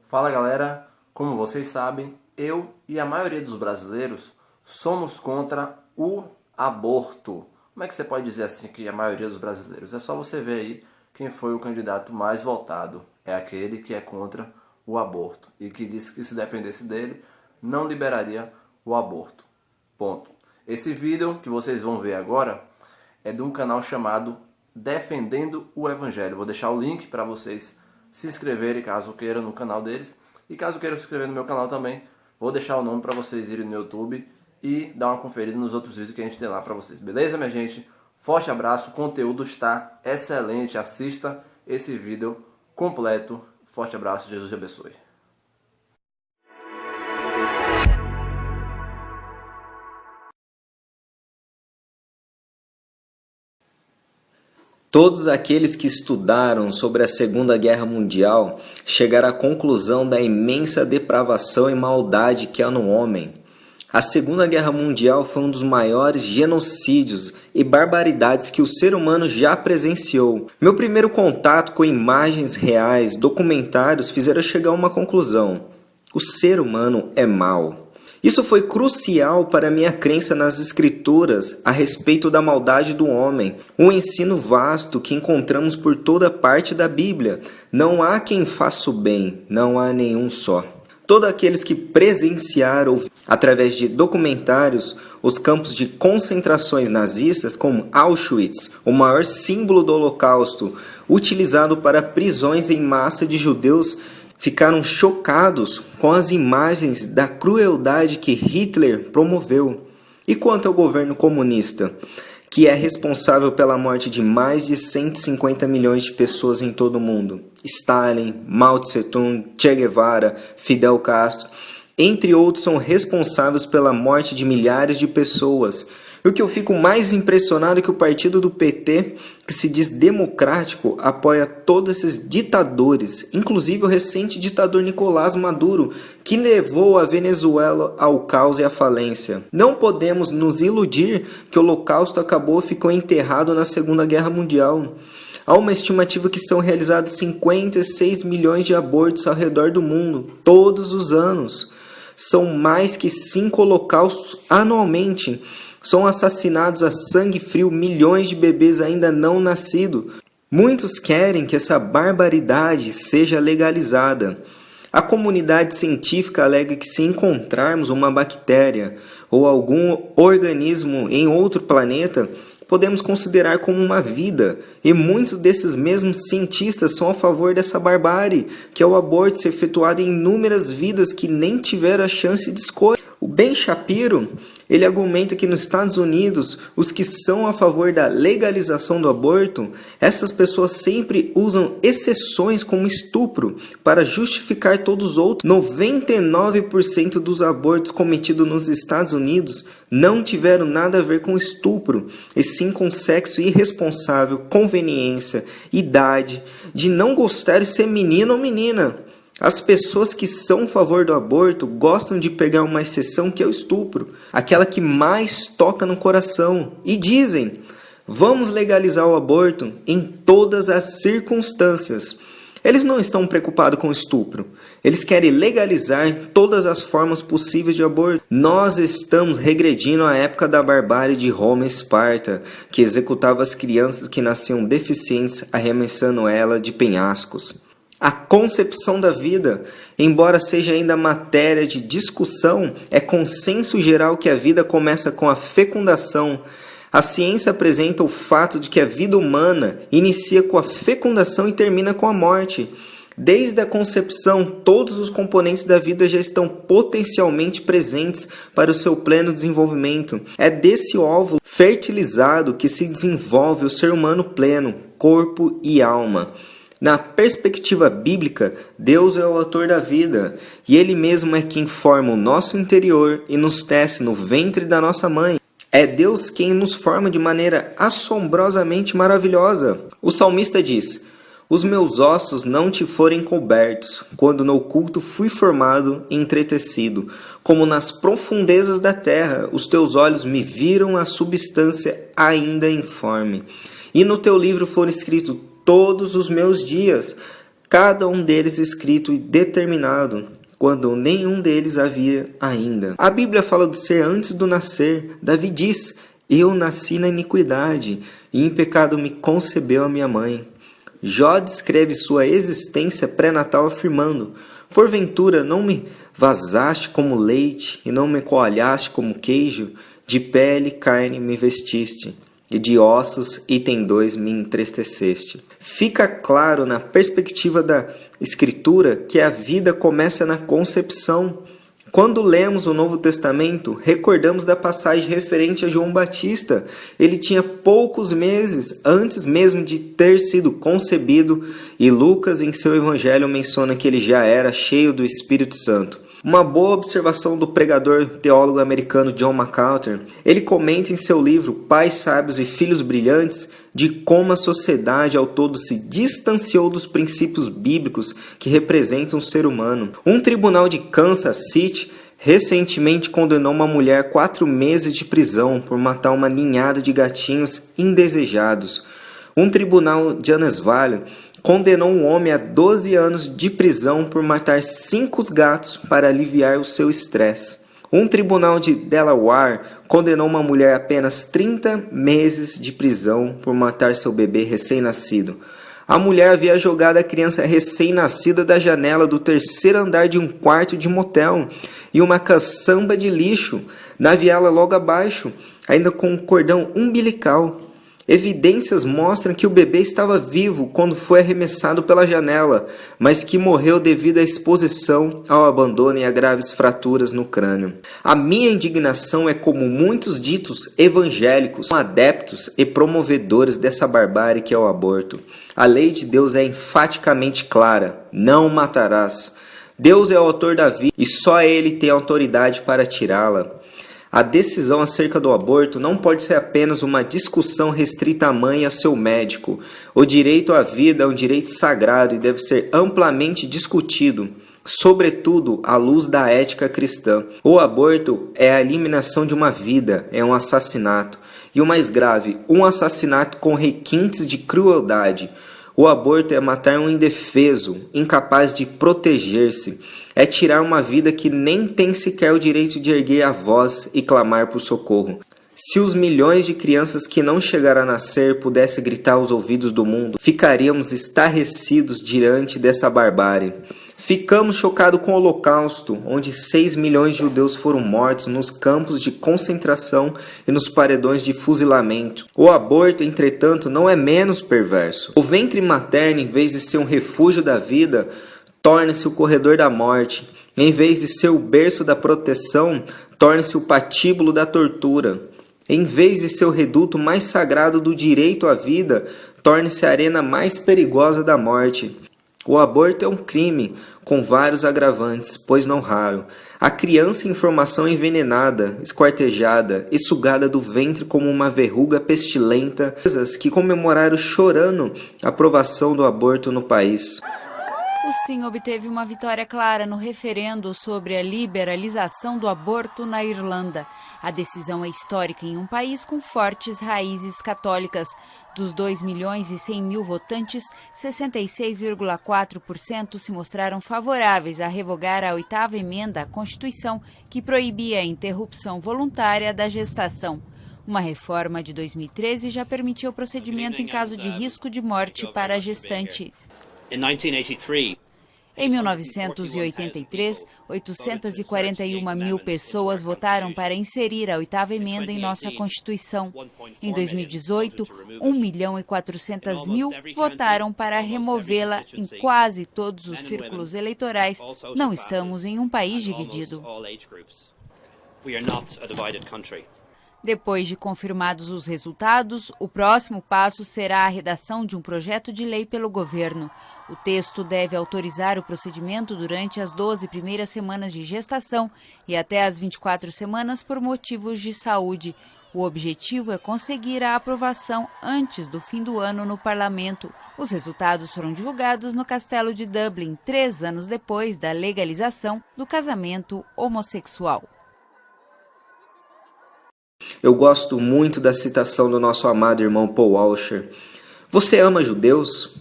Fala galera, como vocês sabem, eu e a maioria dos brasileiros somos contra o aborto. Como é que você pode dizer assim que a maioria dos brasileiros? É só você ver aí quem foi o candidato mais votado. É aquele que é contra o aborto e que disse que se dependesse dele, não liberaria o aborto. Ponto. Esse vídeo que vocês vão ver agora é de um canal chamado Defendendo o Evangelho. Vou deixar o link para vocês se inscreverem caso queiram no canal deles. E caso queiram se inscrever no meu canal também, vou deixar o nome para vocês irem no YouTube e dar uma conferida nos outros vídeos que a gente tem lá para vocês. Beleza, minha gente? Forte abraço, o conteúdo está excelente. Assista esse vídeo completo. Forte abraço, Jesus te abençoe. Todos aqueles que estudaram sobre a Segunda Guerra Mundial chegaram à conclusão da imensa depravação e maldade que há no homem. A Segunda Guerra Mundial foi um dos maiores genocídios e barbaridades que o ser humano já presenciou. Meu primeiro contato com imagens reais, documentários, fizeram chegar a uma conclusão: o ser humano é mau. Isso foi crucial para minha crença nas escrituras a respeito da maldade do homem, um ensino vasto que encontramos por toda parte da Bíblia. Não há quem faça o bem, não há nenhum só. Todos aqueles que presenciaram, através de documentários, os campos de concentrações nazistas, como Auschwitz, o maior símbolo do Holocausto, utilizado para prisões em massa de judeus, ficaram chocados com as imagens da crueldade que Hitler promoveu. E quanto ao governo comunista, que é responsável pela morte de mais de 150 milhões de pessoas em todo o mundo? Stalin, Mao Tse-tung, Che Guevara, Fidel Castro, entre outros, são responsáveis pela morte de milhares de pessoas. E o que eu fico mais impressionado é que o partido do PT, que se diz democrático, apoia todos esses ditadores, inclusive o recente ditador Nicolás Maduro, que levou a Venezuela ao caos e à falência. Não podemos nos iludir que o Holocausto acabou e ficou enterrado na Segunda Guerra Mundial. Há uma estimativa que são realizados 56 milhões de abortos ao redor do mundo, todos os anos. São mais que 5 holocaustos anualmente. São assassinados a sangue frio milhões de bebês ainda não nascidos. Muitos querem que essa barbaridade seja legalizada. A comunidade científica alega que se encontrarmos uma bactéria ou algum organismo em outro planeta, podemos considerar como uma vida, e muitos desses mesmos cientistas são a favor dessa barbárie, que é o aborto ser efetuado em inúmeras vidas que nem tiveram a chance de escolha. O Ben Shapiro, ele argumenta que nos Estados Unidos, os que são a favor da legalização do aborto, essas pessoas sempre usam exceções como estupro para justificar todos os outros. 99% dos abortos cometidos nos Estados Unidos não tiveram nada a ver com estupro, e sim com sexo irresponsável, conveniência, idade, de não gostar de ser menino ou menina. As pessoas que são a favor do aborto gostam de pegar uma exceção que é o estupro, aquela que mais toca no coração, e dizem: vamos legalizar o aborto em todas as circunstâncias. Eles não estão preocupados com o estupro, eles querem legalizar todas as formas possíveis de aborto. Nós estamos regredindo à época da barbárie de Roma e Esparta, que executava as crianças que nasciam deficientes, arremessando elas de penhascos. A concepção da vida, embora seja ainda matéria de discussão, é consenso geral que a vida começa com a fecundação. A ciência apresenta o fato de que a vida humana inicia com a fecundação e termina com a morte. Desde a concepção, todos os componentes da vida já estão potencialmente presentes para o seu pleno desenvolvimento. É desse óvulo fertilizado que se desenvolve o ser humano pleno, corpo e alma. Na perspectiva bíblica, Deus é o autor da vida, e Ele mesmo é quem forma o nosso interior e nos tece no ventre da nossa mãe. É Deus quem nos forma de maneira assombrosamente maravilhosa. O salmista diz: os meus ossos não te forem cobertos, quando no oculto fui formado e entretecido, como nas profundezas da terra, os teus olhos me viram a substância ainda informe. E no teu livro foram escritos todos os meus dias, cada um deles escrito e determinado, quando nenhum deles havia ainda. A Bíblia fala do ser antes do nascer. Davi diz: eu nasci na iniquidade, e em pecado me concebeu a minha mãe. Jó descreve sua existência pré-natal afirmando: porventura não me vazaste como leite, e não me coalhaste como queijo? De pele e carne me vestiste, e de ossos e tendões me entristeceste. Fica claro na perspectiva da Escritura que a vida começa na concepção. Quando lemos o Novo Testamento, recordamos da passagem referente a João Batista. Ele tinha poucos meses antes mesmo de ter sido concebido, e Lucas, em seu evangelho, menciona que ele já era cheio do Espírito Santo. Uma boa observação do pregador teólogo americano John MacArthur. Ele comenta em seu livro Pais Sábios e Filhos Brilhantes de como a sociedade ao todo se distanciou dos princípios bíblicos que representam o ser humano. Um tribunal de Kansas City recentemente condenou uma mulher a 4 meses de prisão por matar uma ninhada de gatinhos indesejados. Um tribunal de Huntsville condenou um homem a 12 anos de prisão por matar 5 gatos para aliviar o seu estresse. Um tribunal de Delaware condenou uma mulher a apenas 30 meses de prisão por matar seu bebê recém-nascido. A mulher havia jogado a criança recém-nascida da janela do 3º andar de um quarto de motel e uma caçamba de lixo na viela logo abaixo, ainda com um cordão umbilical. Evidências mostram que o bebê estava vivo quando foi arremessado pela janela, mas que morreu devido à exposição ao abandono e a graves fraturas no crânio. A minha indignação é como muitos ditos evangélicos são adeptos e promovedores dessa barbárie que é o aborto. A lei de Deus é enfaticamente clara: não matarás. Deus é o autor da vida e só Ele tem autoridade para tirá-la. A decisão acerca do aborto não pode ser apenas uma discussão restrita à mãe e a seu médico. O direito à vida é um direito sagrado e deve ser amplamente discutido, sobretudo à luz da ética cristã. O aborto é a eliminação de uma vida, é um assassinato. E o mais grave, um assassinato com requintes de crueldade. O aborto é matar um indefeso, incapaz de proteger-se. É tirar uma vida que nem tem sequer o direito de erguer a voz e clamar por socorro. Se os milhões de crianças que não chegaram a nascer pudessem gritar aos ouvidos do mundo, ficaríamos estarrecidos diante dessa barbárie. Ficamos chocados com o Holocausto, onde 6 milhões de judeus foram mortos nos campos de concentração e nos paredões de fuzilamento. O aborto, entretanto, não é menos perverso. O ventre materno, em vez de ser um refúgio da vida, torna-se o corredor da morte. Em vez de ser o berço da proteção, torna-se o patíbulo da tortura. Em vez de ser o reduto mais sagrado do direito à vida, torna-se a arena mais perigosa da morte. O aborto é um crime, com vários agravantes, pois não raro. A criança em formação envenenada, esquartejada e sugada do ventre como uma verruga pestilenta, que comemoraram chorando a aprovação do aborto no país. O Sim obteve uma vitória clara no referendo sobre a liberalização do aborto na Irlanda. A decisão é histórica em um país com fortes raízes católicas. Dos 2.100.000 votantes, 66,4% se mostraram favoráveis a revogar a 8ª emenda à Constituição, que proibia a interrupção voluntária da gestação. Uma reforma de 2013 já permitia o procedimento em caso de risco de morte para a gestante. Em 1983, 841 mil pessoas votaram para inserir a 8ª emenda em nossa Constituição. Em 2018, 1.400.000 votaram para removê-la em quase todos os círculos eleitorais. Não estamos em um país dividido. Depois de confirmados os resultados, o próximo passo será a redação de um projeto de lei pelo governo. O texto deve autorizar o procedimento durante as 12 primeiras semanas de gestação e até as 24 semanas por motivos de saúde. O objetivo é conseguir a aprovação antes do fim do ano no parlamento. Os resultados foram divulgados no Castelo de Dublin, 3 anos depois da legalização do casamento homossexual. Eu gosto muito da citação do nosso amado irmão Paul Washer. Você ama judeus?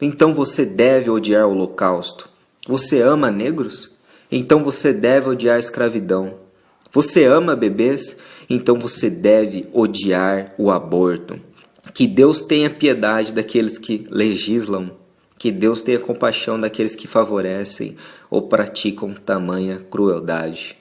Então você deve odiar o Holocausto. Você ama negros? Então você deve odiar a escravidão. Você ama bebês? Então você deve odiar o aborto. Que Deus tenha piedade daqueles que legislam. Que Deus tenha compaixão daqueles que favorecem ou praticam tamanha crueldade.